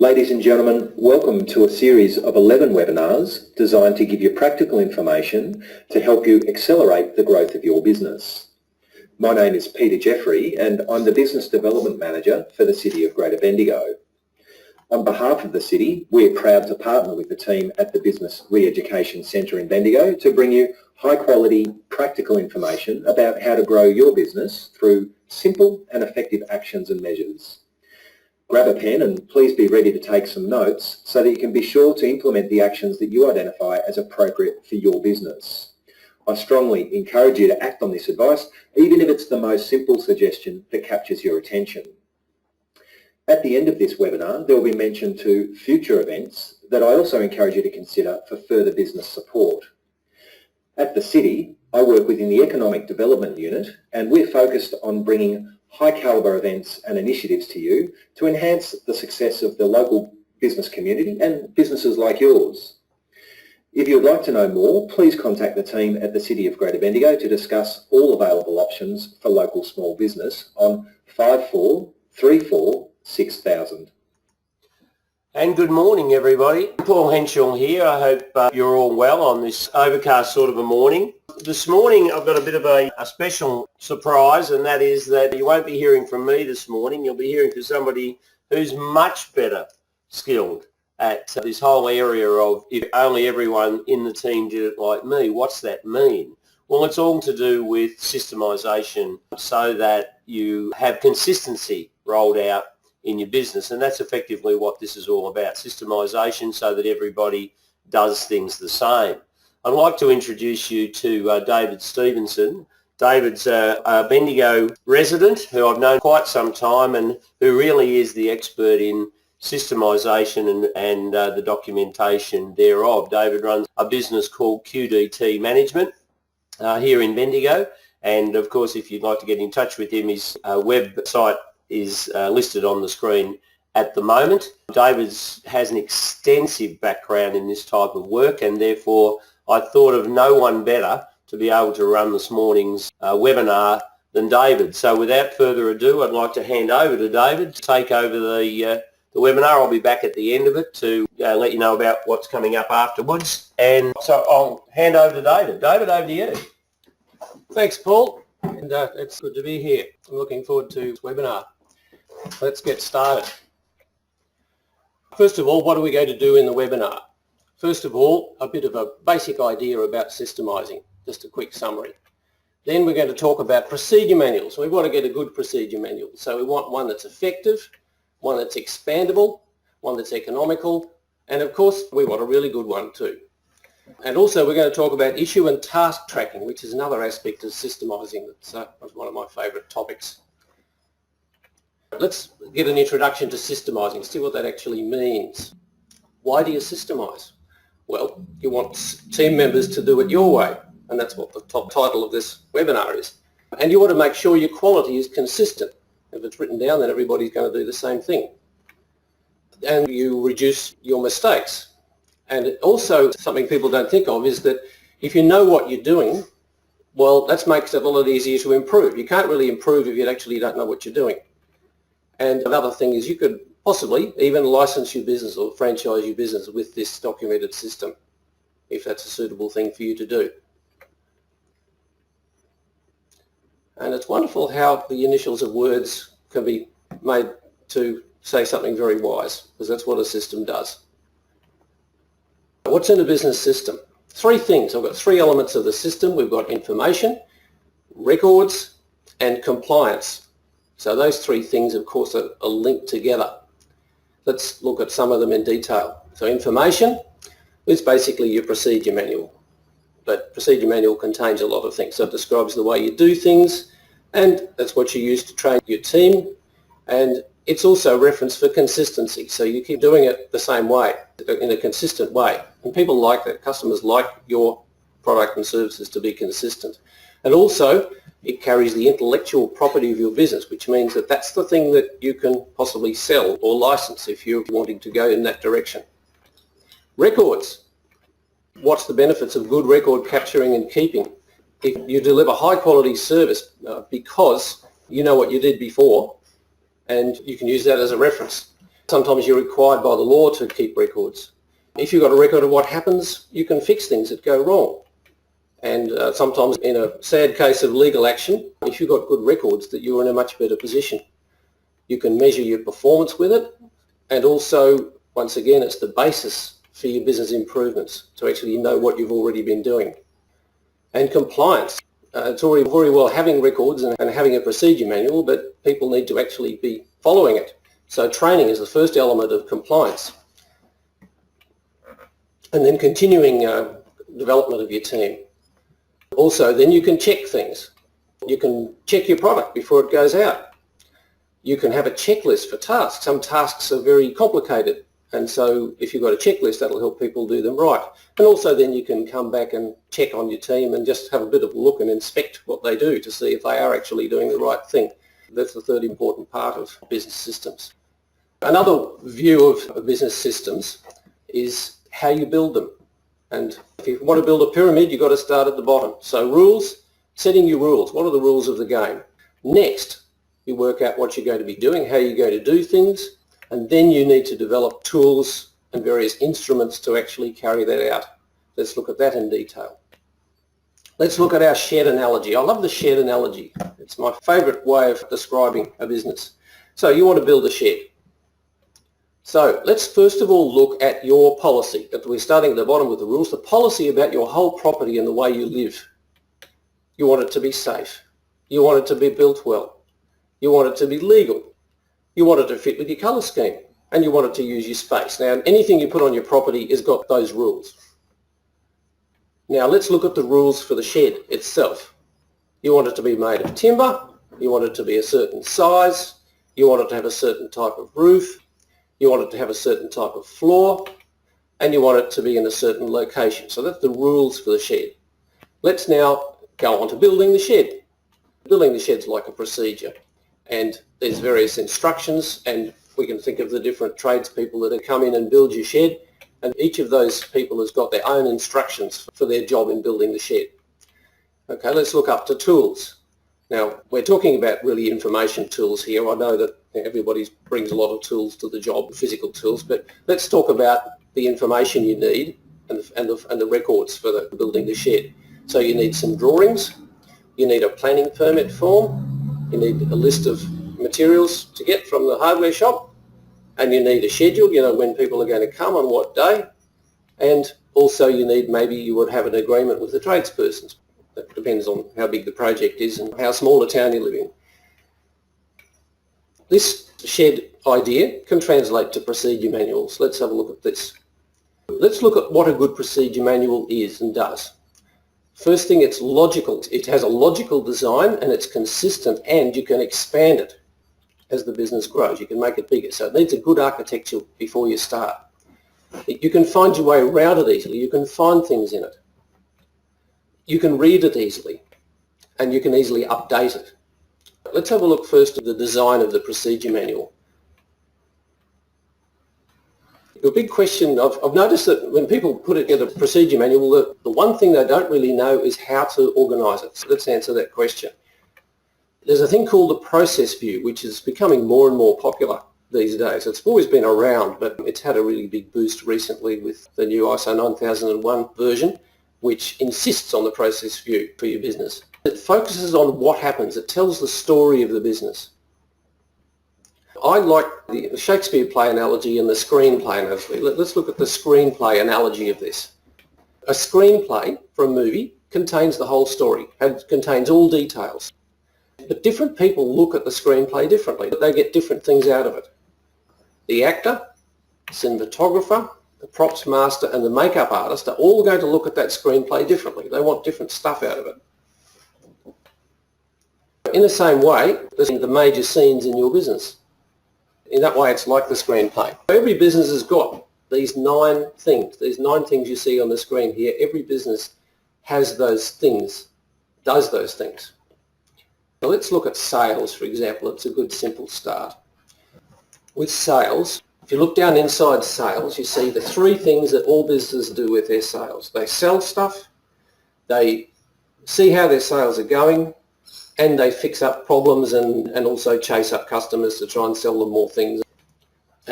Ladies and gentlemen, welcome to a series of 11 webinars designed to give you practical information to help you accelerate the growth of your business. My name is Peter Jeffrey and I'm the Business Development Manager for the City of Greater Bendigo. On behalf of the City, we're proud to partner with the team at the Business Re-Education Centre in Bendigo to bring you high-quality, practical information about how to grow your business through simple and effective actions and measures. Grab a pen and please be ready to take some notes so that you can be sure to implement the actions that you identify as appropriate for your business. I strongly encourage you to act on this advice, even if it's the most simple suggestion that captures your attention. At the end of this webinar, there will be mention to future events that I also encourage you to consider for further business support. At the City, I work within the Economic Development Unit and we're focused on bringing high calibre events and initiatives to you to enhance the success of the local business community and businesses like yours. If you would like to know more, please contact the team at the City of Greater Bendigo to discuss all available options for local small business on 5434 6000. And good morning, everybody. Paul Henshaw here. I hope you're all well on this overcast sort of a morning. This morning I've got a bit of a special surprise, and that is that you won't be hearing from me this morning. You'll be hearing from somebody who's much better skilled at this whole area of if only everyone in the team did it like me. What's that mean? Well, it's all to do with systemisation so that you have consistency rolled out in your business, and that's effectively what this is all about, systemisation so that everybody does things the same. I'd like to introduce you to David Stevenson. David's a Bendigo resident who I've known quite some time and who really is the expert in systemisation and the documentation thereof. David runs a business called QDT Management here in Bendigo, and of course if you'd like to get in touch with him, his website is listed on the screen at the moment. David has an extensive background in this type of work, and therefore I thought of no one better to be able to run this morning's webinar than David. So without further ado, I'd like to hand over to David to take over the webinar. I'll be back at the end of it to let you know about what's coming up afterwards. And so I'll hand over to David. David, over to you. Thanks, Paul. And it's good to be here. I'm looking forward to this webinar. Let's get started. First of all, what are we going to do in the webinar? First of all, a bit of a basic idea about systemising, just a quick summary. Then we're going to talk about procedure manuals. We want to get a good procedure manual. So we want one that's effective, one that's expandable, one that's economical, and of course we want a really good one too. And also we're going to talk about issue and task tracking, which is another aspect of systemising that's one of my favourite topics. Let's get an introduction to systemising, see what that actually means. Why do you systemise? Well, you want team members to do it your way, and that's what the top title of this webinar is. And you want to make sure your quality is consistent. If it's written down, then everybody's going to do the same thing. And you reduce your mistakes. And also, something people don't think of is that if you know what you're doing, well, that makes it a lot easier to improve. You can't really improve if you actually don't know what you're doing. And another thing is you could possibly even license your business or franchise your business with this documented system, if that's a suitable thing for you to do. And it's wonderful how the initials of words can be made to say something very wise, because that's what a system does. What's in a business system? Three things. I've got three elements of the system. We've got information, records, and compliance. So those three things, of course, are linked together. Let's look at some of them in detail. So information is basically your procedure manual. But procedure manual contains a lot of things. So it describes the way you do things, and that's what you use to train your team. And it's also reference for consistency. So you keep doing it the same way, in a consistent way. And people like that. Customers like your product and services to be consistent. And also, it carries the intellectual property of your business, which means that that's the thing that you can possibly sell or license if you're wanting to go in that direction. Records. What's the benefits of good record capturing and keeping? If you deliver high quality service because you know what you did before, and you can use that as a reference. Sometimes you're required by the law to keep records. If you've got a record of what happens, you can fix things that go wrong. And sometimes in a sad case of legal action, if you've got good records, that you're in a much better position. You can measure your performance with it, and also, once again, it's the basis for your business improvements, to actually know what you've already been doing. And compliance. It's already very well having records and having a procedure manual, but people need to actually be following it. So training is the first element of compliance. And then continuing development of your team. Also, then you can check things. You can check your product before it goes out. You can have a checklist for tasks. Some tasks are very complicated, and so if you've got a checklist, that'll help people do them right. And also then you can come back and check on your team and just have a bit of a look and inspect what they do to see if they are actually doing the right thing. That's the third important part of business systems. Another view of business systems is how you build them. And if you want to build a pyramid, you've got to start at the bottom. So rules, setting your rules. What are the rules of the game? Next, you work out what you're going to be doing, how you're going to do things, and then you need to develop tools and various instruments to actually carry that out. Let's look at that in detail. Let's look at our shed analogy. I love the shed analogy. It's my favourite way of describing a business. So you want to build a shed. So let's first of all look at your policy. We're starting at the bottom with the rules. The policy about your whole property and the way you live. You want it to be safe. You want it to be built well. You want it to be legal. You want it to fit with your colour scheme. And you want it to use your space. Now, anything you put on your property has got those rules. Now, let's look at the rules for the shed itself. You want it to be made of timber. You want it to be a certain size. You want it to have a certain type of roof. You want it to have a certain type of floor, and you want it to be in a certain location. So that's the rules for the shed. Let's now go on to building the shed. Building the shed's like a procedure, and there's various instructions, and we can think of the different tradespeople that have come in and build your shed, and each of those people has got their own instructions for their job in building the shed. Okay, let's look up to tools. Now, we're talking about really information tools here. I know that everybody brings a lot of tools to the job, physical tools, but let's talk about the information you need and the records for building the shed. So you need some drawings, you need a planning permit form, you need a list of materials to get from the hardware shop, and you need a schedule, you know, when people are going to come on what day, and also you need, maybe you would have an agreement with the tradespersons. That depends on how big the project is and how small a town you live in. This shed idea can translate to procedure manuals. Let's have a look at this. Let's look at what a good procedure manual is and does. First thing, it's logical. It has a logical design and it's consistent, and you can expand it as the business grows. You can make it bigger. So it needs a good architecture before you start. You can find your way around it easily. You can find things in it. You can read it easily, and you can easily update it. Let's have a look first at the design of the procedure manual. The big question, I've noticed that when people put together a procedure manual, the one thing they don't really know is how to organise it. So let's answer that question. There's a thing called the process view, which is becoming more and more popular these days. It's always been around, but it's had a really big boost recently with the new ISO 9001 version, which insists on the process view for your business. It focuses on what happens. It tells the story of the business. I like the Shakespeare play analogy and the screenplay analogy. Let's look at the screenplay analogy of this. A screenplay for a movie contains the whole story. It contains all details. But different people look at the screenplay differently. They get different things out of it. The actor, cinematographer, the props master and the makeup artist are all going to look at that screenplay differently. They want different stuff out of it. In the same way, there's the major scenes in your business. In that way, it's like the screenplay. Every business has got these 9 things. These 9 things you see on the screen here. Every business has those things, does those things. So let's look at sales, for example. It's a good simple start. With sales, if you look down inside sales, you see the 3 things that all businesses do with their sales. They sell stuff, they see how their sales are going, and they fix up problems and also chase up customers to try and sell them more things.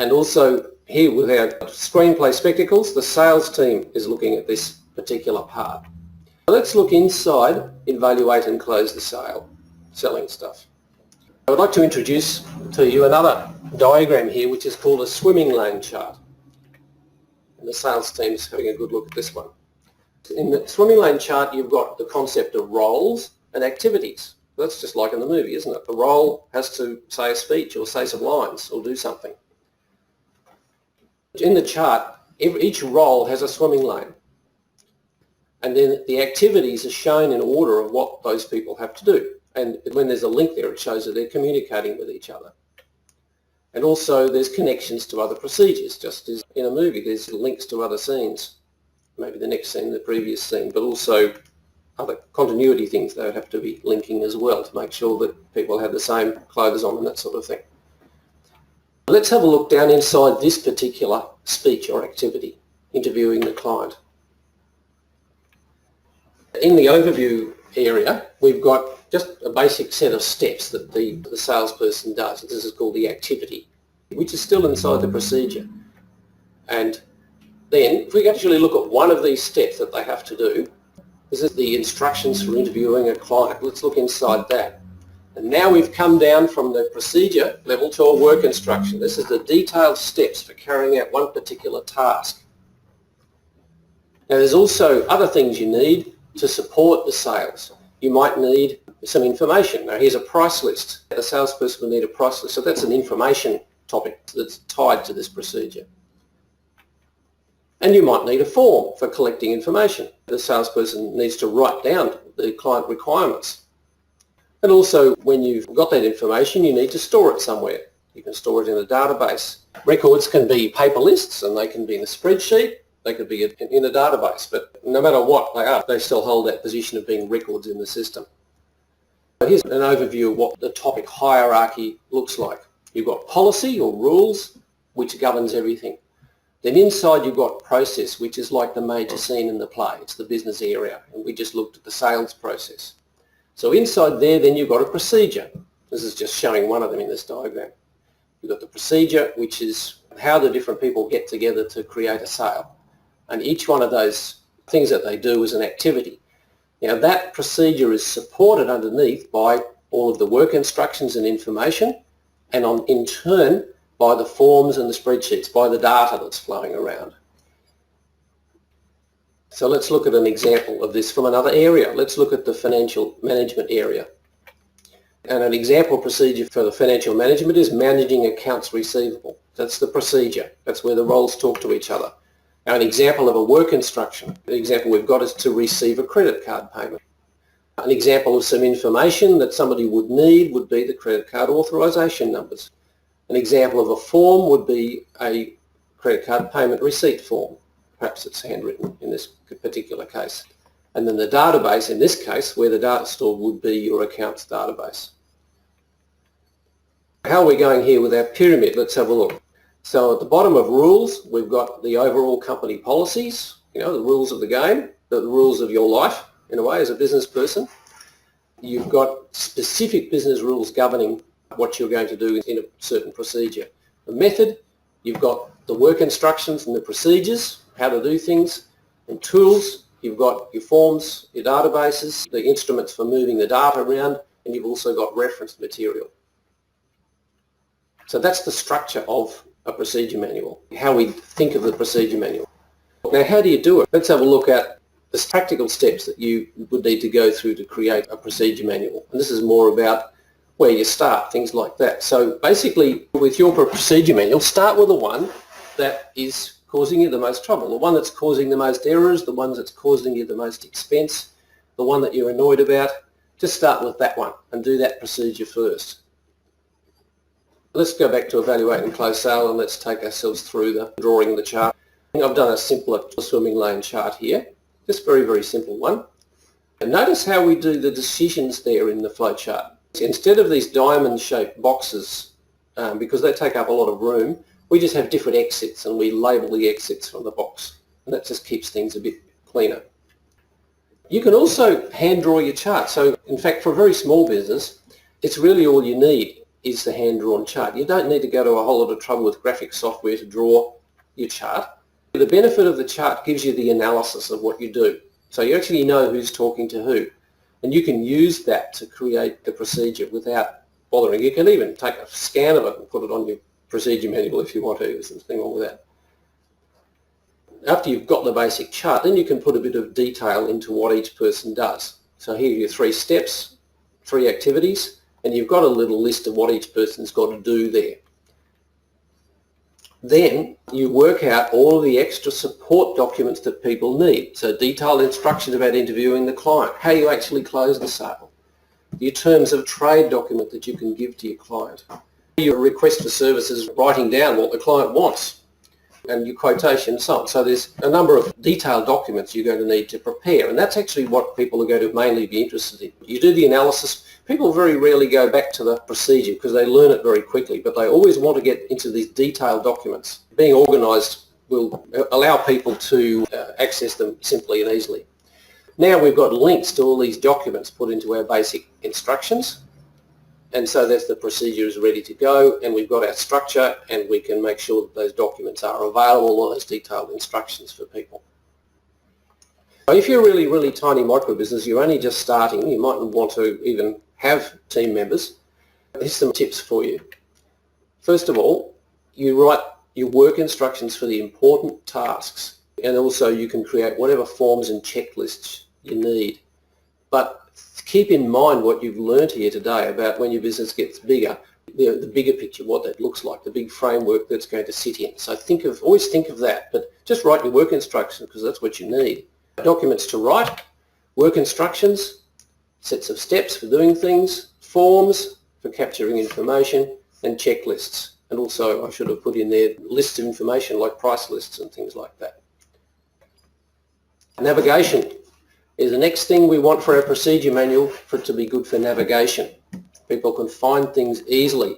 And also here with our screenplay spectacles, the sales team is looking at this particular part. Let's look inside, evaluate and close the sale, selling stuff. I would like to introduce to you another diagram here which is called a swimming lane chart. And the sales team's having a good look at this one. In the swimming lane chart you've got the concept of roles and activities. That's just like in the movie, isn't it? The role has to say a speech or say some lines or do something. In the chart, each role has a swimming lane. And then the activities are shown in order of what those people have to do. And when there's a link there, it shows that they're communicating with each other. And also there's connections to other procedures, just as in a movie there's links to other scenes. Maybe the next scene, the previous scene, but also other continuity things that have to be linking as well to make sure that people have the same clothes on and that sort of thing. Let's have a look down inside this particular speech or activity, interviewing the client. In the overview area, we've got just a basic set of steps that the salesperson does. This is called the activity, which is still inside the procedure. And then if we actually look at one of these steps that they have to do, this is the instructions for interviewing a client. Let's look inside that. And now we've come down from the procedure level to a work instruction. This is the detailed steps for carrying out one particular task. Now there's also other things you need to support the sales. You might need some information. Now here's a price list. The salesperson will need a price list. So that's an information topic that's tied to this procedure. And you might need a form for collecting information. The salesperson needs to write down the client requirements. And also when you've got that information, you need to store it somewhere. You can store it in a database. Records can be paper lists and they can be in a spreadsheet. They could be in a database, but no matter what they are, they still hold that position of being records in the system. Here's an overview of what the topic hierarchy looks like. You've got policy or rules, which governs everything. Then inside you've got process, which is like the major scene in the play. It's the business area, and we just looked at the sales process. So inside there, then you've got a procedure. This is just showing one of them in this diagram. You've got the procedure, which is how the different people get together to create a sale. And each one of those things that they do is an activity. Now that procedure is supported underneath by all of the work instructions and information, and in turn by the forms and the spreadsheets, by the data that's flowing around. So let's look at an example of this from another area. Let's look at the financial management area. And an example procedure for the financial management is managing accounts receivable. That's the procedure. That's where the roles talk to each other. Now an example of a work instruction, the example we've got is to receive a credit card payment. An example of some information that somebody would need would be the credit card authorization numbers. An example of a form would be a credit card payment receipt form. Perhaps it's handwritten in this particular case. And then the database, in this case, where the data stored would be your accounts database. How are we going here with our pyramid? Let's have a look. So at the bottom of rules, we've got the overall company policies, the rules of the game, the rules of your life, in a way, as a business person. You've got specific business rules governing what you're going to do in a certain procedure. The method, you've got the work instructions and the procedures, how to do things, and tools. You've got your forms, your databases, the instruments for moving the data around, and you've also got reference material. So that's the structure of a procedure manual, how we think of the procedure manual. Now, how do you do it? Let's have a look at the practical steps that you would need to go through to create a procedure manual. And this is more about where you start, things like that. So basically, with your procedure manual, start with the one that is causing you the most trouble, the one that's causing the most errors, the one that's causing you the most expense, the one that you're annoyed about. Just start with that one and do that procedure first. Let's go back to evaluate and close sale, and let's take ourselves through the drawing the chart. I've done a simpler swimming lane chart here, just very, very simple one. And notice how we do the decisions there in the flow chart. Instead of these diamond-shaped boxes, because they take up a lot of room, we just have different exits and we label the exits from the box. And that just keeps things a bit cleaner. You can also hand draw your chart. So in fact, for a very small business, it's really all you need. is the hand-drawn chart. You don't need to go to a whole lot of trouble with graphic software to draw your chart. The benefit of the chart gives you the analysis of what you do. So you actually know who's talking to who. And you can use that to create the procedure without bothering. You can even take a scan of it and put it on your procedure manual if you want to. There's nothing wrong with that. After you've got the basic chart, then you can put a bit of detail into what each person does. So here are your 3 steps, 3 activities, and you've got a little list of what each person's got to do there. Then you work out all of the extra support documents that people need. So detailed instructions about interviewing the client, how you actually close the sale, your terms of trade document that you can give to your client, your request for services, writing down what the client wants, and your quotation and so on. So there's a number of detailed documents you're going to need to prepare, and that's actually what people are going to mainly be interested in. You do the analysis. People very rarely go back to the procedure because they learn it very quickly, but they always want to get into these detailed documents. Being organised will allow people to access them simply and easily. Now we've got links to all these documents put into our basic instructions, and so that's the procedure is ready to go, and we've got our structure, and we can make sure that those documents are available, all those detailed instructions for people. If you're a really, really tiny micro-business, you're only just starting, you mightn't want to even have team members. Here's some tips for you. First of all, you write your work instructions for the important tasks, and also you can create whatever forms and checklists you need. But keep in mind what you've learned here today about when your business gets bigger, the bigger picture, what that looks like, the big framework that's going to sit in. So always think of that, but just write your work instructions because that's what you need. Documents to write, work instructions, sets of steps for doing things, forms for capturing information, and checklists. And also I should have put in there lists of information like price lists and things like that. Navigation is the next thing we want for our procedure manual for it to be good for navigation. People can find things easily.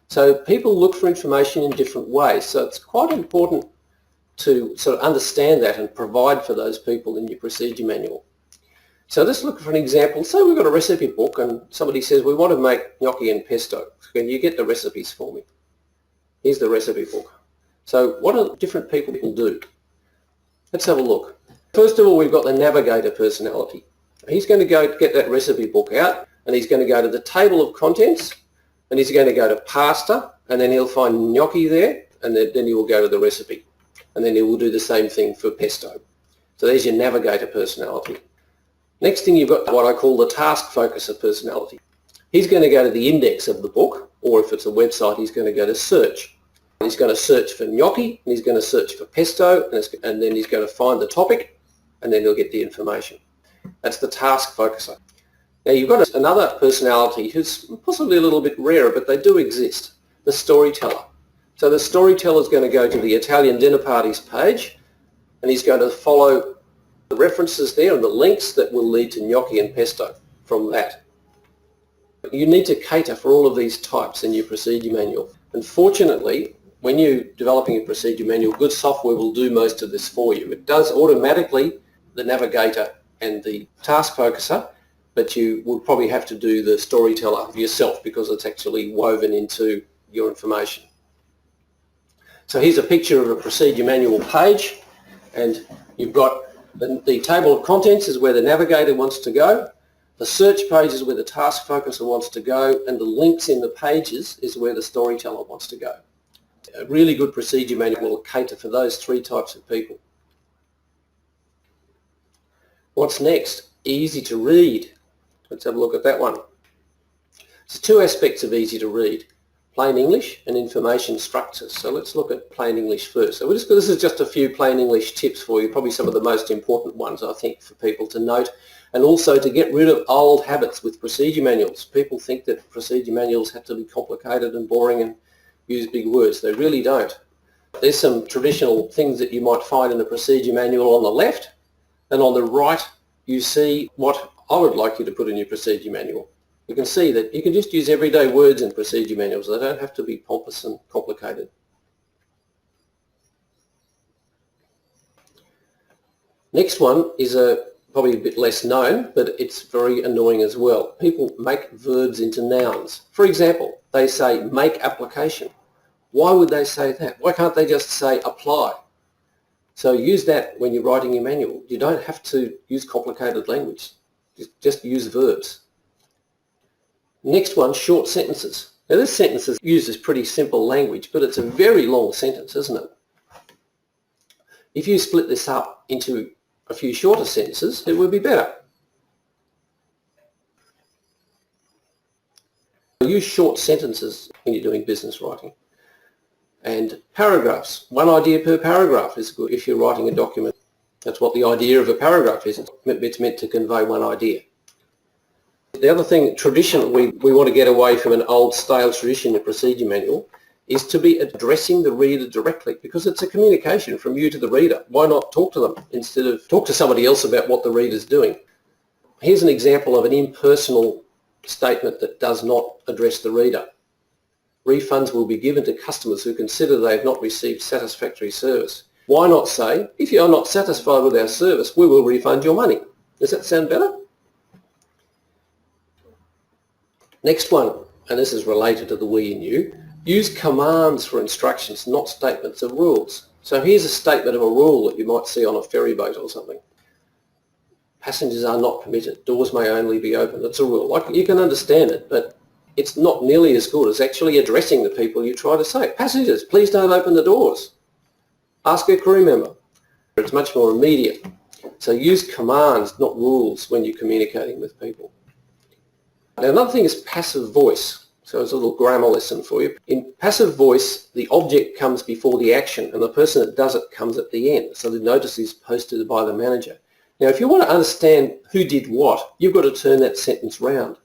So people look for information in different ways. So it's quite important to sort of understand that and provide for those people in your procedure manual. So let's look for an example. Say we've got a recipe book and somebody says, we want to make gnocchi and pesto. Can you get the recipes for me? Here's the recipe book. So what do different people do? Let's have a look. First of all, we've got the navigator personality. He's going to go get that recipe book out, and he's going to go to the table of contents, and he's going to go to pasta, and then he'll find gnocchi there, and then he will go to the recipe. And then he will do the same thing for pesto. So there's your navigator personality. Next thing, you've got what I call the task focuser personality. He's going to go to the index of the book, or if it's a website, he's going to go to search. He's going to search for gnocchi, and he's going to search for pesto, and then he's going to find the topic, and then he'll get the information. That's the task focuser. Now you've got another personality who's possibly a little bit rarer, but they do exist, the storyteller. So the storyteller is going to go to the Italian dinner parties page, and he's going to follow the references there and the links that will lead to gnocchi and pesto from that. You need to cater for all of these types in your procedure manual. And fortunately, when you're developing a procedure manual, good software will do most of this for you. It does automatically the navigator and the task focuser, but you will probably have to do the storyteller yourself because it's actually woven into your information. So here's a picture of a procedure manual page, and you've got the table of contents is where the navigator wants to go, the search page is where the task focuser wants to go, and the links in the pages is where the storyteller wants to go. A really good procedure manual will cater for those 3 types of people. What's next? Easy to read. Let's have a look at that one. There's 2 aspects of easy to read, plain English and information structures. So let's look at plain English first. So this is just a few plain English tips for you, probably some of the most important ones I think for people to note, and also to get rid of old habits with procedure manuals. People think that procedure manuals have to be complicated and boring and use big words. They really don't. There's some traditional things that you might find in a procedure manual on the left, and on the right you see what I would like you to put in your procedure manual. You can see that you can just use everyday words in procedure manuals. They don't have to be pompous and complicated. Next one is probably a bit less known, but it's very annoying as well. People make verbs into nouns. For example, they say make application. Why would they say that? Why can't they just say apply? So use that when you're writing your manual. You don't have to use complicated language. Just use verbs. Next one, short sentences. Now this sentence uses pretty simple language, but it's a very long sentence, isn't it? If you split this up into a few shorter sentences, it would be better. Use short sentences when you're doing business writing. And paragraphs. One idea per paragraph is good if you're writing a document. That's what the idea of a paragraph is. It's meant to convey one idea. The other thing, tradition, we want to get away from an old stale tradition in a procedure manual, is to be addressing the reader directly, because it's a communication from you to the reader. Why not talk to them instead of talk to somebody else about what the reader's doing? Here's an example of an impersonal statement that does not address the reader. Refunds will be given to customers who consider they have not received satisfactory service. Why not say, if you are not satisfied with our service, we will refund your money? Does that sound better? Next one, and this is related to the we and you, use commands for instructions, not statements of rules. So here's a statement of a rule that you might see on a ferry boat or something. Passengers are not permitted. Doors may only be opened. It's a rule. Like, you can understand it, but it's not nearly as good as actually addressing the people you try to say. Passengers, please don't open the doors. Ask a crew member. It's much more immediate. So use commands, not rules, when you're communicating with people. Now, another thing is passive voice. So it's a little grammar lesson for you. In passive voice, the object comes before the action and the person that does it comes at the end. So the notice is posted by the manager. Now, if you want to understand who did what, you've got to turn that sentence round.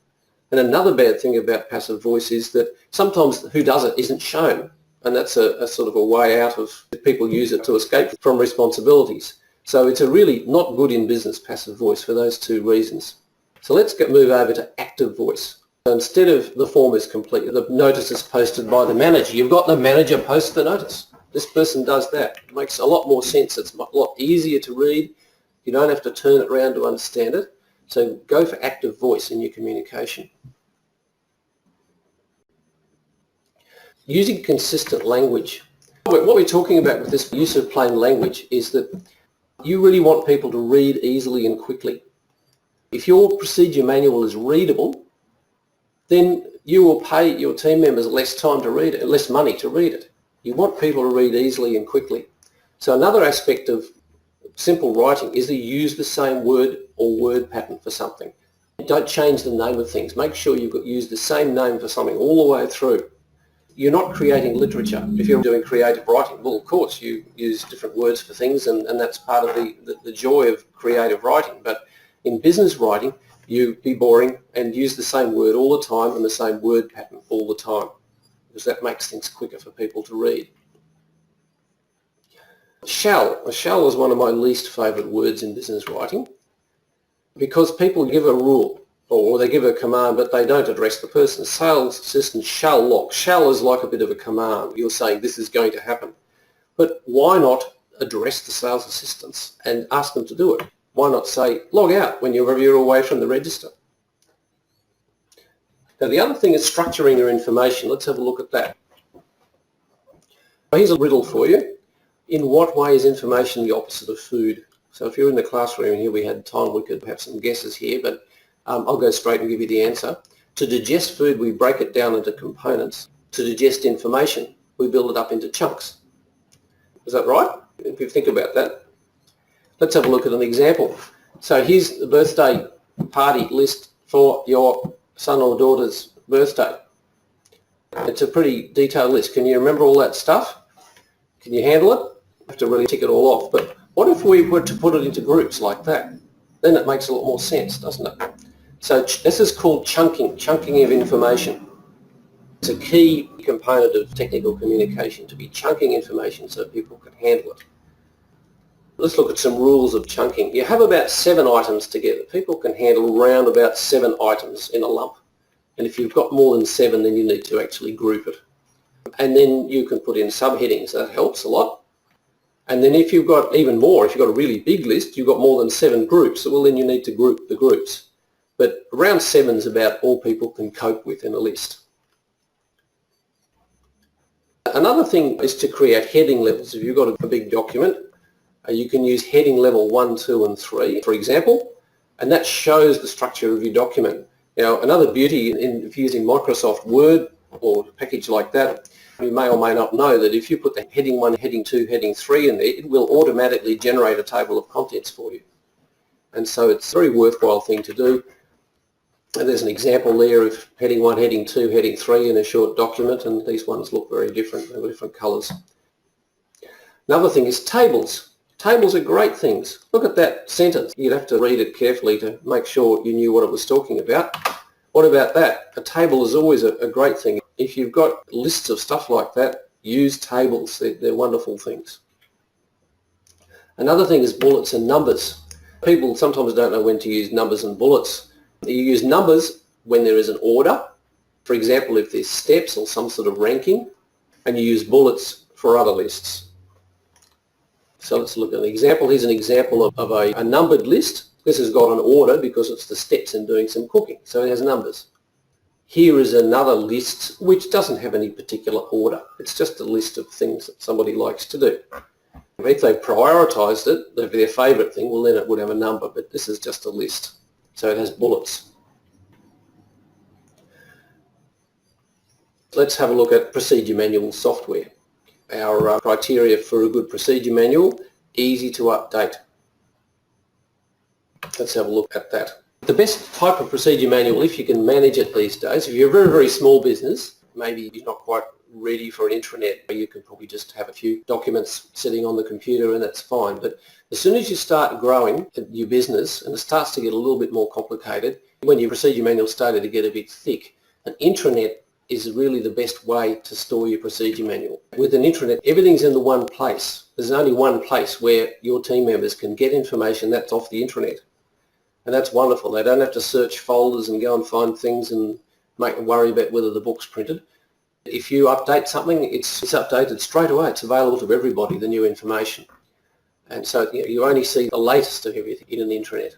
And another bad thing about passive voice is that sometimes who does it isn't shown. And that's a sort of a way out of, people use it to escape from responsibilities. So it's a really not good in business passive voice for those two reasons. So let's move over to active voice. So instead of the form is complete, the notice is posted by the manager. You've got the manager post the notice. This person does that. It makes a lot more sense. It's a lot easier to read. You don't have to turn it around to understand it. So go for active voice in your communication. Using consistent language. What we're talking about with this use of plain language is that you really want people to read easily and quickly. If your procedure manual is readable, then you will pay your team members less time to read it, less money to read it. You want people to read easily and quickly. So another aspect of simple writing is to use the same word or word pattern for something. Don't change the name of things. Make sure you've used the same name for something all the way through. You're not creating literature. If you're doing creative writing, well, of course, you use different words for things, and that's part of the joy of creative writing. But in business writing, you be boring and use the same word all the time and the same word pattern all the time, because that makes things quicker for people to read. Shall. A shall is one of my least favourite words in business writing, because people give a rule or they give a command but they don't address the person. Sales assistant shall log. Shall is like a bit of a command. You're saying this is going to happen. But why not address the sales assistants and ask them to do it? Why not say log out whenever you're away from the register? Now the other thing is structuring your information. Let's have a look at that. Here's a riddle for you. In what way is information the opposite of food? So if you're in the classroom and here we had time, we could have some guesses here, but I'll go straight and give you the answer. To digest food, we break it down into components. To digest information, we build it up into chunks. Is that right? If you think about that. Let's have a look at an example. So here's the birthday party list for your son or daughter's birthday. It's a pretty detailed list. Can you remember all that stuff? Can you handle it? You have to really tick it all off. But what if we were to put it into groups like that? Then it makes a lot more sense, doesn't it? So this is called chunking of information. It's a key component of technical communication, to be chunking information so people can handle it. Let's look at some rules of chunking. You have about 7 items together. People can handle around about 7 items in a lump. And if you've got more than 7, then you need to actually group it. And then you can put in subheadings. That helps a lot. And then if you've got even more, if you've got a really big list, you've got more than 7 groups, well then you need to group the groups. But around 7 is about all people can cope with in a list. Another thing is to create heading levels. If you've got a big document, you can use heading level 1, 2 and 3, for example, and that shows the structure of your document. Now, another beauty in using Microsoft Word or a package like that, you may or may not know that if you put the heading 1, heading 2, heading 3 in there, it will automatically generate a table of contents for you. And so it's a very worthwhile thing to do. And there's an example there of heading 1, heading 2, heading 3 in a short document, and these ones look very different. They're different colours. Another thing is tables. Tables are great things. Look at that sentence. You'd have to read it carefully to make sure you knew what it was talking about. What about that? A table is always a great thing. If you've got lists of stuff like that, use tables. They're wonderful things. Another thing is bullets and numbers. People sometimes don't know when to use numbers and bullets. You use numbers when there is an order. For example, if there's steps or some sort of ranking, and you use bullets for other lists. So let's look at an example. Here's an example of a numbered list. This has got an order because it's the steps in doing some cooking, so it has numbers. Here is another list which doesn't have any particular order. It's just a list of things that somebody likes to do. If they prioritised it, their favourite thing, well then it would have a number, but this is just a list. So it has bullets. Let's have a look at procedure manual software. Our criteria for a good procedure manual, easy to update. Let's have a look at that. The best type of procedure manual, if you can manage it these days, if you're a very, very small business, maybe you're not quite ready for an intranet, you can probably just have a few documents sitting on the computer and that's fine. But as soon as you start growing your business and it starts to get a little bit more complicated, when your procedure manual started to get a bit thick, an intranet is really the best way to store your procedure manual. With an intranet, everything's in the one place. There's only one place where your team members can get information that's off the intranet. And that's wonderful. They don't have to search folders and go and find things and worry about whether the book's printed. If you update something, it's updated straight away. It's available to everybody, the new information. And so you only see the latest of everything in an intranet.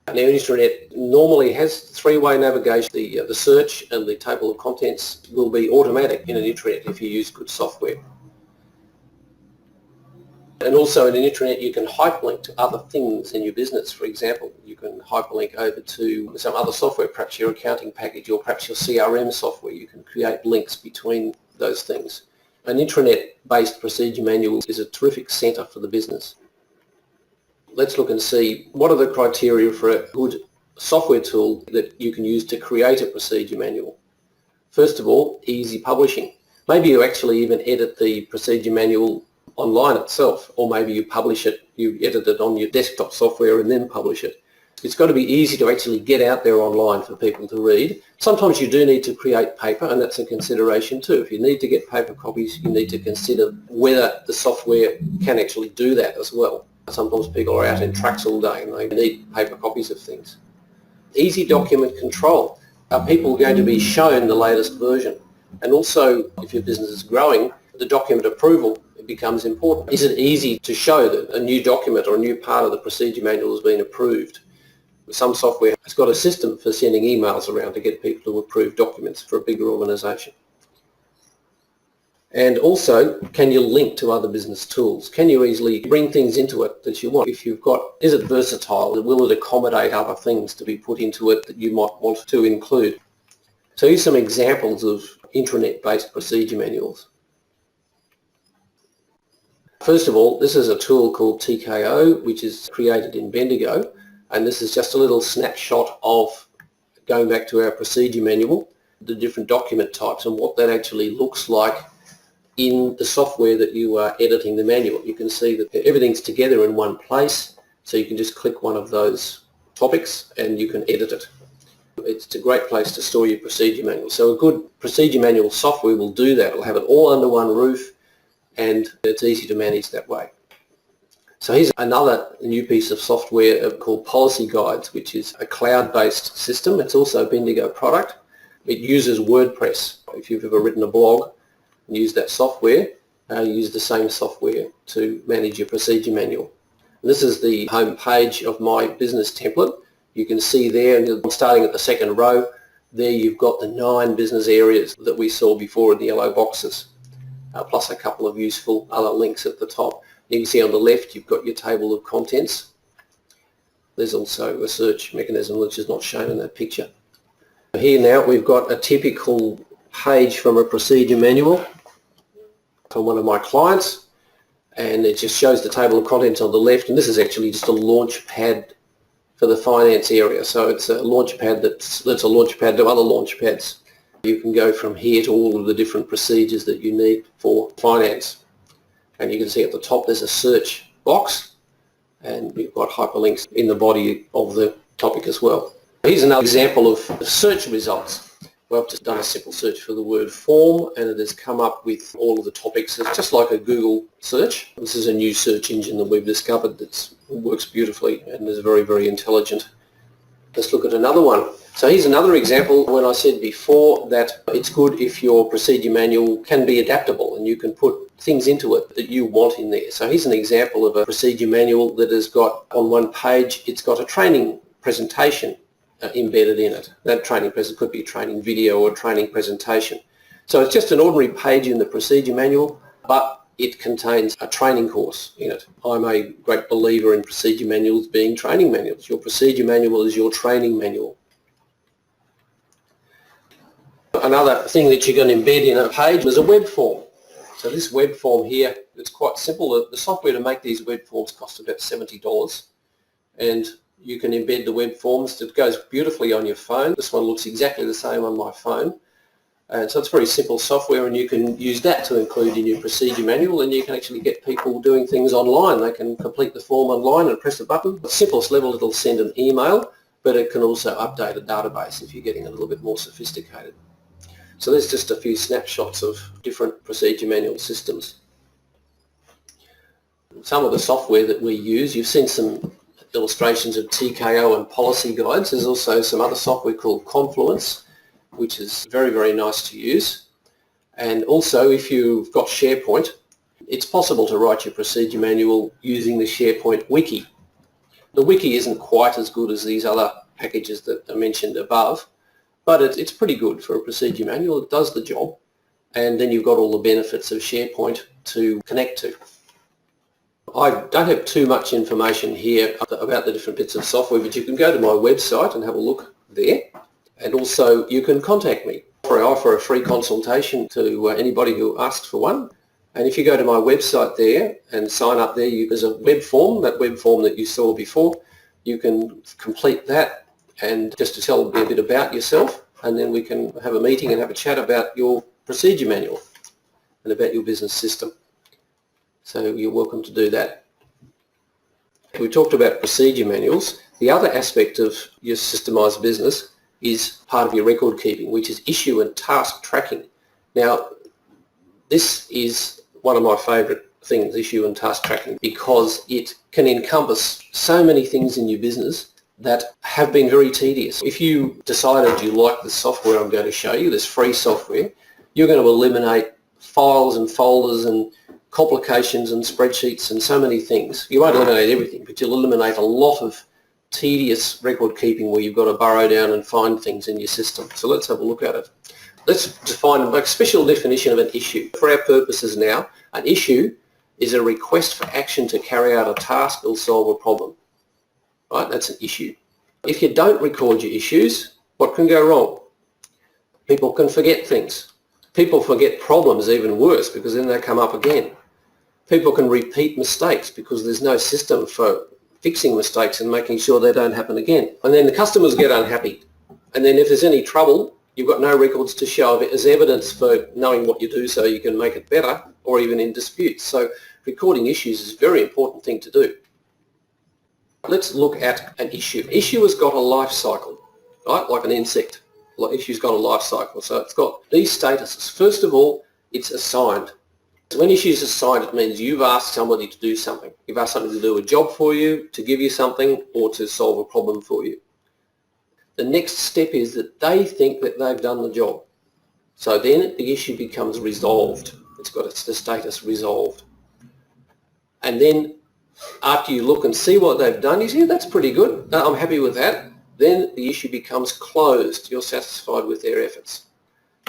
Now, an intranet normally has three-way navigation. The search and the table of contents will be automatic in an intranet if you use good software. And also in an intranet you can hyperlink to other things in your business. For example, you can hyperlink over to some other software, perhaps your accounting package or perhaps your CRM software. You can create links between those things. An intranet-based procedure manual is a terrific centre for the business. Let's look and see what are the criteria for a good software tool that you can use to create a procedure manual. First of all, easy publishing. Maybe you actually even edit the procedure manual online itself, or maybe you publish it, you edit it on your desktop software and then publish it. It's got to be easy to actually get out there online for people to read. Sometimes you do need to create paper, and that's a consideration too. If you need to get paper copies, you need to consider whether the software can actually do that as well. Sometimes people are out in trucks all day and they need paper copies of things. Easy document control. Are people going to be shown the latest version? And also, if your business is growing, the document approval becomes important. Is it easy to show that a new document or a new part of the procedure manual has been approved? Some software has got a system for sending emails around to get people to approve documents for a bigger organisation. And also, can you link to other business tools? Can you easily bring things into it that you want? If you've got, is it versatile? Will it accommodate other things to be put into it that you might want to include? So here's some examples of intranet-based procedure manuals. First of all, this is a tool called TKO, which is created in Bendigo, and this is just a little snapshot of going back to our procedure manual, the different document types and what that actually looks like in the software that you are editing the manual. You can see that everything's together in one place, so you can just click one of those topics and you can edit it. It's a great place to store your procedure manual. So a good procedure manual software will do that. It'll have it all under one roof and it's easy to manage that way. So here's another new piece of software called Policy Guides, which is a cloud-based system. It's also a Bendigo product. It uses WordPress. If you've ever written a blog and used that software, use the same software to manage your procedure manual. And this is the home page of my business template. You can see there, and starting at the second row, there you've got the 9 business areas that we saw before in the yellow boxes. plus a couple of useful other links at the top. You can see on the left you've got your table of contents. There's also a search mechanism which is not shown in that picture. Here now we've got a typical page from a procedure manual from one of my clients, and it just shows the table of contents on the left, and this is actually just a launch pad for the finance area. So it's a launch pad that's a launch pad to other launch pads. You can go from here to all of the different procedures that you need for finance. And you can see at the top there's a search box, and we've got hyperlinks in the body of the topic as well. Here's another example of search results. Well, I've just done a simple search for the word form, and it has come up with all of the topics. It's just like a Google search. This is a new search engine that we've discovered that works beautifully and is very, very intelligent. Let's look at another one. So here's another example when I said before that it's good if your procedure manual can be adaptable and you can put things into it that you want in there. So here's an example of a procedure manual that has got on one page, it's got a training presentation embedded in it. That training could be a training video or a training presentation. So it's just an ordinary page in the procedure manual, but it contains a training course in it. I'm a great believer in procedure manuals being training manuals. Your procedure manual is your training manual. Another thing that you can embed in a page is a web form. So this web form here, it's quite simple. The software to make these web forms costs about $70, and you can embed the web forms. It goes beautifully on your phone. This one looks exactly the same on my phone. And so it's very simple software, and you can use that to include in your procedure manual, and you can actually get people doing things online. They can complete the form online and press a button. At the simplest level, it'll send an email, but it can also update a database if you're getting a little bit more sophisticated. So there's just a few snapshots of different procedure manual systems. Some of the software that we use, you've seen some illustrations of TKO and policy guides. There's also some other software called Confluence, which is very, very nice to use. And also, if you've got SharePoint, it's possible to write your procedure manual using the SharePoint wiki. The wiki isn't quite as good as these other packages that I mentioned above, but it's pretty good for a procedure manual. It does the job, and then you've got all the benefits of SharePoint to connect to. I don't have too much information here about the different bits of software, but you can go to my website and have a look there. And also you can contact me. I offer a free consultation to anybody who asks for one. And if you go to my website there and sign up there, there's a web form, that web form that you saw before. You can complete that and just to tell me a bit about yourself, and then we can have a meeting and have a chat about your procedure manual and about your business system. So you're welcome to do that. We talked about procedure manuals. The other aspect of your systemised business is part of your record keeping, which is issue and task tracking. Now, this is one of my favourite things, issue and task tracking, because it can encompass so many things in your business that have been very tedious. If you decided you like the software I'm going to show you, this free software, you're going to eliminate files and folders and complications and spreadsheets and so many things. You won't eliminate everything, but you'll eliminate a lot of tedious record keeping where you've got to burrow down and find things in your system. So let's have a look at it. Let's define a special definition of an issue. For our purposes now, an issue is a request for action to carry out a task or solve a problem. Right? That's an issue. If you don't record your issues, what can go wrong? People can forget things. People forget problems even worse, because then they come up again. People can repeat mistakes because there's no system for fixing mistakes and making sure they don't happen again. And then the customers get unhappy. And then if there's any trouble, you've got no records to show of it as evidence for knowing what you do so you can make it better, or even in disputes. So recording issues is a very important thing to do. Let's look at an issue. Issue has got a life cycle, right? Like an insect. Issue's got a life cycle. So it's got these statuses. First of all, it's assigned. So when issue is assigned, it means you've asked somebody to do something. You've asked somebody to do a job for you, to give you something, or to solve a problem for you. The next step is that they think that they've done the job. So then the issue becomes resolved. It's got the status resolved. And then after you look and see what they've done, you say, that's pretty good. I'm happy with that. Then the issue becomes closed. You're satisfied with their efforts.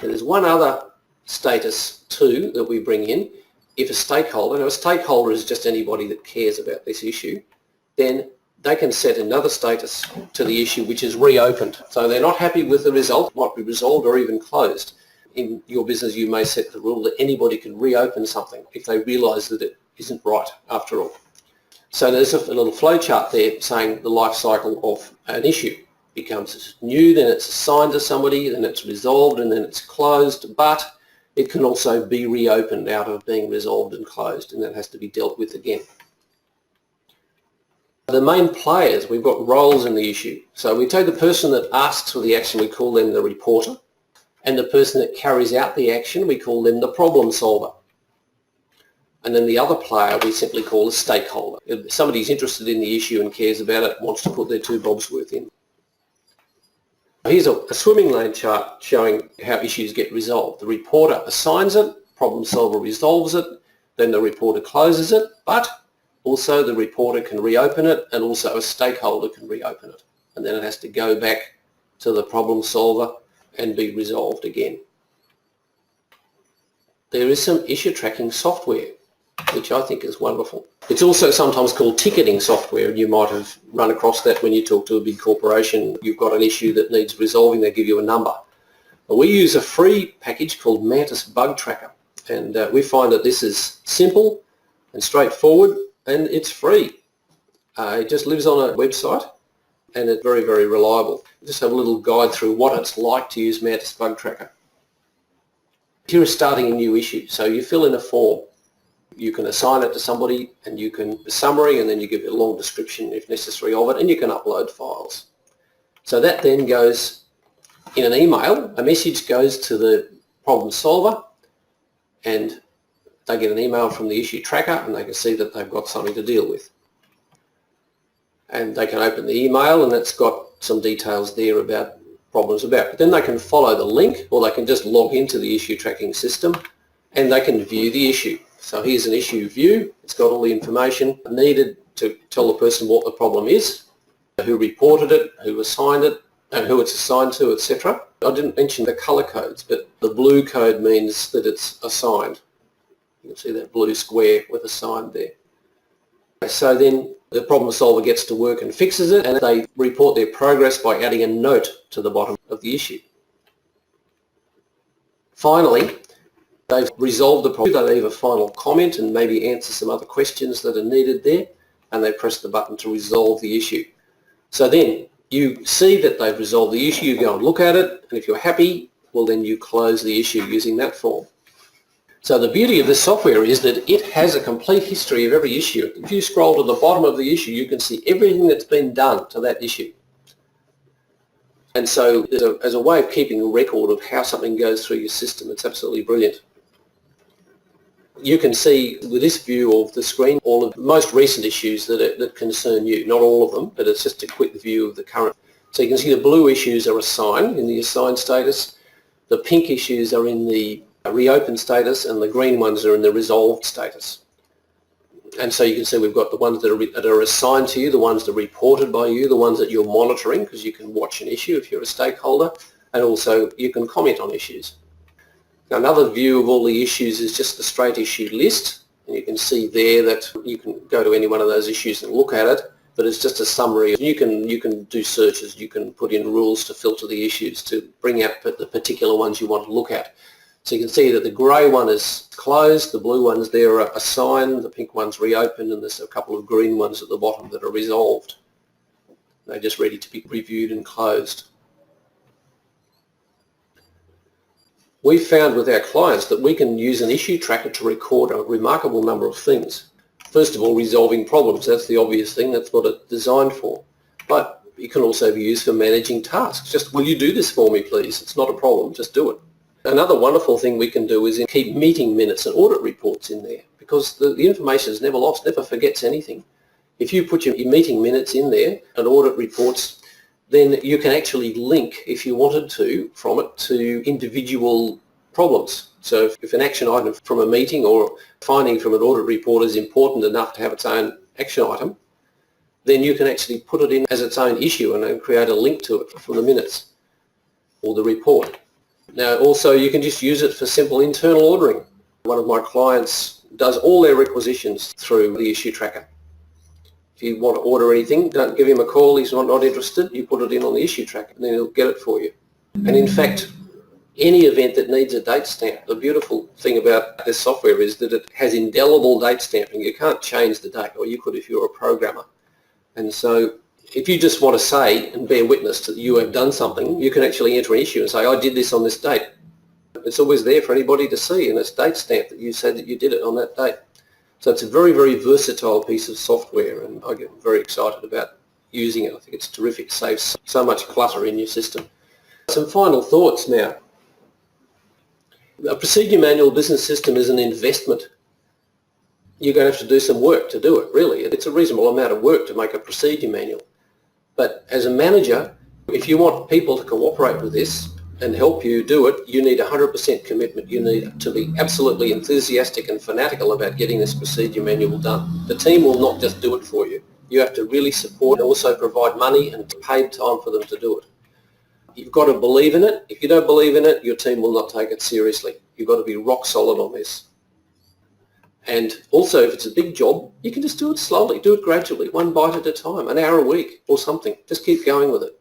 And there's one other status 2 that we bring in, if a stakeholder, now a stakeholder is just anybody that cares about this issue, then they can set another status to the issue which is reopened. So they're not happy with the result, it might be resolved or even closed. In your business you may set the rule that anybody can reopen something if they realise that it isn't right after all. So there's a little flow chart there saying the life cycle of an issue. Becomes new, then it's assigned to somebody, then it's resolved, and then it's closed, but it can also be reopened out of being resolved and closed, and that has to be dealt with again. The main players, we've got roles in the issue. So we take the person that asks for the action, we call them the reporter, and the person that carries out the action, we call them the problem solver. And then the other player we simply call a stakeholder. If somebody's interested in the issue and cares about it, wants to put their 2 bobs worth in. Here's a swimming lane chart showing how issues get resolved. The reporter assigns it, problem solver resolves it, then the reporter closes it, but also the reporter can reopen it, and also a stakeholder can reopen it. And then it has to go back to the problem solver and be resolved again. There is some issue tracking software, which I think is wonderful. It's also sometimes called ticketing software, and you might have run across that when you talk to a big corporation. You've got an issue that needs resolving, they give you a number. But we use a free package called Mantis Bug Tracker, and we find that this is simple and straightforward, and it's free. It just lives on a website, and it's very, very reliable. Just have a little guide through what it's like to use Mantis Bug Tracker. Here is starting a new issue, so you fill in a form. You can assign it to somebody, and you can a summary, and then you give it a long description if necessary of it, and you can upload files. So that then goes in an email. A message goes to the problem solver, and they get an email from the issue tracker, and they can see that they've got something to deal with. And they can open the email, and it's got some details there about problems about. But then they can follow the link, or they can just log into the issue tracking system, and they can view the issue. So here's an issue view. It's got all the information needed to tell the person what the problem is, who reported it, who assigned it, and who it's assigned to, etc. I didn't mention the colour codes, but the blue code means that it's assigned. You can see that blue square with assigned there. So then the problem solver gets to work and fixes it, and they report their progress by adding a note to the bottom of the issue. Finally, they've resolved the problem. They leave a final comment and maybe answer some other questions that are needed there, and they press the button to resolve the issue. So then you see that they've resolved the issue, you go and look at it, and if you're happy, well then you close the issue using that form. So the beauty of this software is that it has a complete history of every issue. If you scroll to the bottom of the issue, you can see everything that's been done to that issue. And so as a way of keeping a record of how something goes through your system, it's absolutely brilliant. You can see with this view of the screen all of the most recent issues that concern you. Not all of them, but it's just a quick view of the current. So you can see the blue issues are assigned in the assigned status, the pink issues are in the reopened status, and the green ones are in the resolved status. And so you can see we've got the ones that are assigned to you, the ones that are reported by you, the ones that you're monitoring because you can watch an issue if you're a stakeholder, and also you can comment on issues. Now, another view of all the issues is just the straight issue list, and you can see there that you can go to any one of those issues and look at it, but it's just a summary. You can do searches, you can put in rules to filter the issues to bring out the particular ones you want to look at. So you can see that the grey one is closed, the blue ones there are assigned, the pink one's reopened, and there's a couple of green ones at the bottom that are resolved. They're just ready to be reviewed and closed. We've found with our clients that we can use an issue tracker to record a remarkable number of things. First of all, resolving problems. That's the obvious thing. That's what it's designed for. But it can also be used for managing tasks. Just, will you do this for me, please? It's not a problem. Just do it. Another wonderful thing we can do is keep meeting minutes and audit reports in there, because the information is never lost, never forgets anything. If you put your meeting minutes in there and audit reports, then you can actually link, if you wanted to, from it to individual problems. So if an action item from a meeting or finding from an audit report is important enough to have its own action item, then you can actually put it in as its own issue and then create a link to it from the minutes or the report. Now also you can just use it for simple internal ordering. One of my clients does all their requisitions through the issue tracker. If you want to order anything, don't give him a call, he's not interested, you put it in on the issue tracker and then he'll get it for you. And in fact, any event that needs a date stamp, the beautiful thing about this software is that it has indelible date stamping. You can't change the date, or you could if you're a programmer. And so if you just want to say and bear witness that you have done something, you can actually enter an issue and say, I did this on this date. It's always there for anybody to see, and it's date stamped that you said that you did it on that date. So it's a very, very versatile piece of software, and I get very excited about using it. I think it's terrific. It saves so much clutter in your system. Some final thoughts now. A procedure manual business system is an investment. You're going to have to do some work to do it, really. It's a reasonable amount of work to make a procedure manual. But as a manager, if you want people to cooperate with this and help you do it, you need 100% commitment. You need to be absolutely enthusiastic and fanatical about getting this procedure manual done. The team will not just do it for you. You have to really support and also provide money and paid time for them to do it. You've got to believe in it. If you don't believe in it, your team will not take it seriously. You've got to be rock solid on this. And also, if it's a big job, you can just do it slowly, do it gradually, one bite at a time, an hour a week or something. Just keep going with it.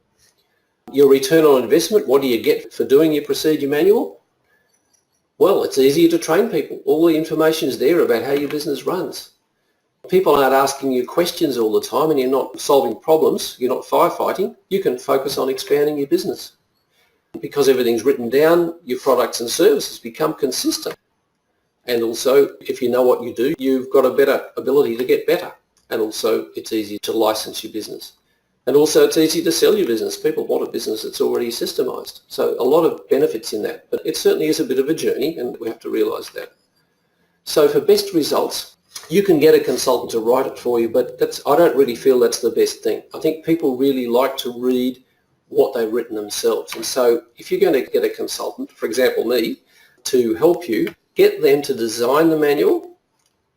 Your return on investment, what do you get for doing your procedure manual? Well, it's easier to train people. All the information is there about how your business runs. People aren't asking you questions all the time and you're not solving problems, you're not firefighting, you can focus on expanding your business. Because everything's written down, your products and services become consistent. And also, if you know what you do, you've got a better ability to get better. And also, it's easy to license your business. And also, it's easy to sell your business. People want a business that's already systemised. So a lot of benefits in that. But it certainly is a bit of a journey, and we have to realise that. So for best results, you can get a consultant to write it for you, but I don't really feel that's the best thing. I think people really like to read what they've written themselves. And so if you're going to get a consultant, for example me, to help you, get them to design the manual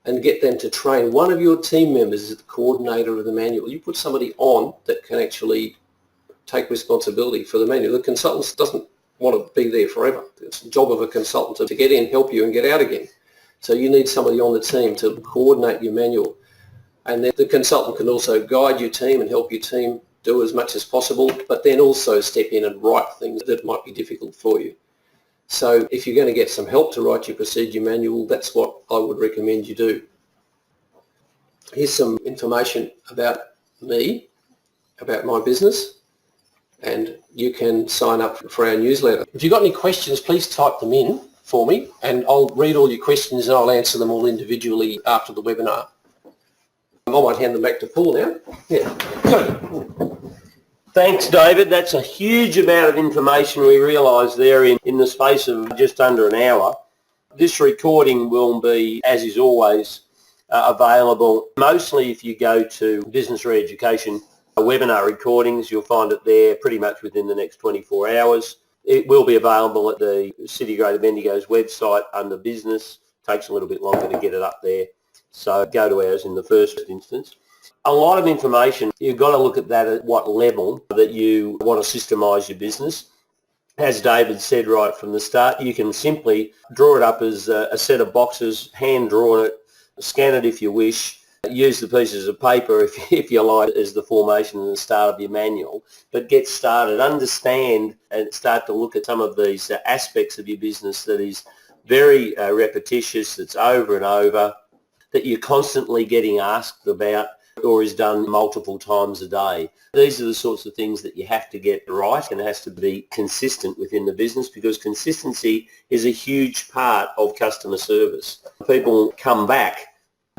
and get them to train one of your team members as the coordinator of the manual. You put somebody on that can actually take responsibility for the manual. The consultant doesn't want to be there forever. It's the job of a consultant to get in, help you and get out again. So you need somebody on the team to coordinate your manual. And then the consultant can also guide your team and help your team do as much as possible, but then also step in and write things that might be difficult for you. So if you're going to get some help to write your procedure manual, that's what I would recommend you do. Here's some information about me, about my business, and you can sign up for our newsletter. If you've got any questions, please type them in for me, and I'll read all your questions and I'll answer them all individually after the webinar. I might hand them back to Paul now. Yeah. Thanks, David. That's a huge amount of information we realise there in the space of just under an hour. This recording will be, as is always, available mostly if you go to Business Re-Education webinar recordings. You'll find it there pretty much within the next 24 hours. It will be available at the City Greater Bendigo's website under Business. It takes a little bit longer to get it up there. So go to ours in the first instance. A lot of information, you've got to look at that at what level that you want to systemise your business. As David said right from the start, you can simply draw it up as a set of boxes, hand-drawn it, scan it if you wish, use the pieces of paper if you like as the formation and the start of your manual, but get started, understand and start to look at some of these aspects of your business that is very repetitious, that's over and over, that you're constantly getting asked about or is done multiple times a day. These are the sorts of things that you have to get right, and it has to be consistent within the business, because consistency is a huge part of customer service. People come back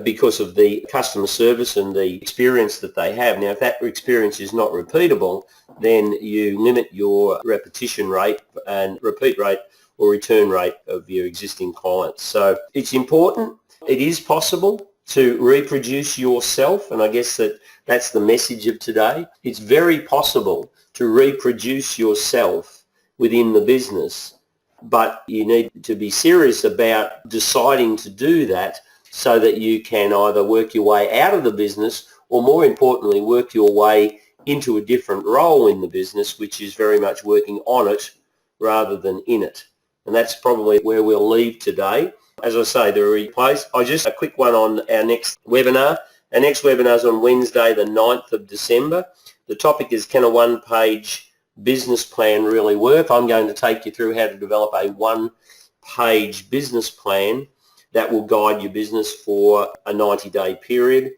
because of the customer service and the experience that they have. Now, if that experience is not repeatable, then you limit your repetition rate and repeat rate or return rate of your existing clients. So it's important. It is possible to reproduce yourself, and I guess that's the message of today. It's very possible to reproduce yourself within the business, but you need to be serious about deciding to do that so that you can either work your way out of the business or, more importantly, work your way into a different role in the business, which is very much working on it rather than in it. And that's probably where we'll leave today. As I say, the replays. A quick one on our next webinar. Our next webinar is on Wednesday, the 9th of December. The topic is, can a one-page business plan really work? I'm going to take you through how to develop a one-page business plan that will guide your business for a 90-day period.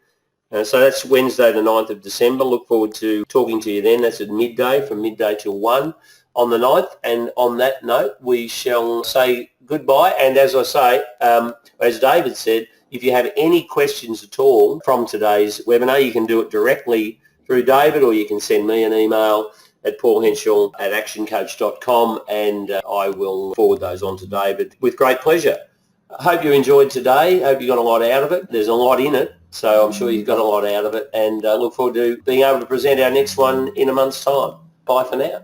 So that's Wednesday, the 9th of December. Look forward to talking to you then. That's at midday, from midday till 1 on the 9th. And on that note, we shall say goodbye. And as I say, as David said, if you have any questions at all from today's webinar, you can do it directly through David, or you can send me an email at paulhenshaw@actioncoach.com, and I will forward those on to David with great pleasure. I hope you enjoyed today. I hope you got a lot out of it. There's a lot in it, so I'm sure you've got a lot out of it, and look forward to being able to present our next one in a month's time. Bye for now.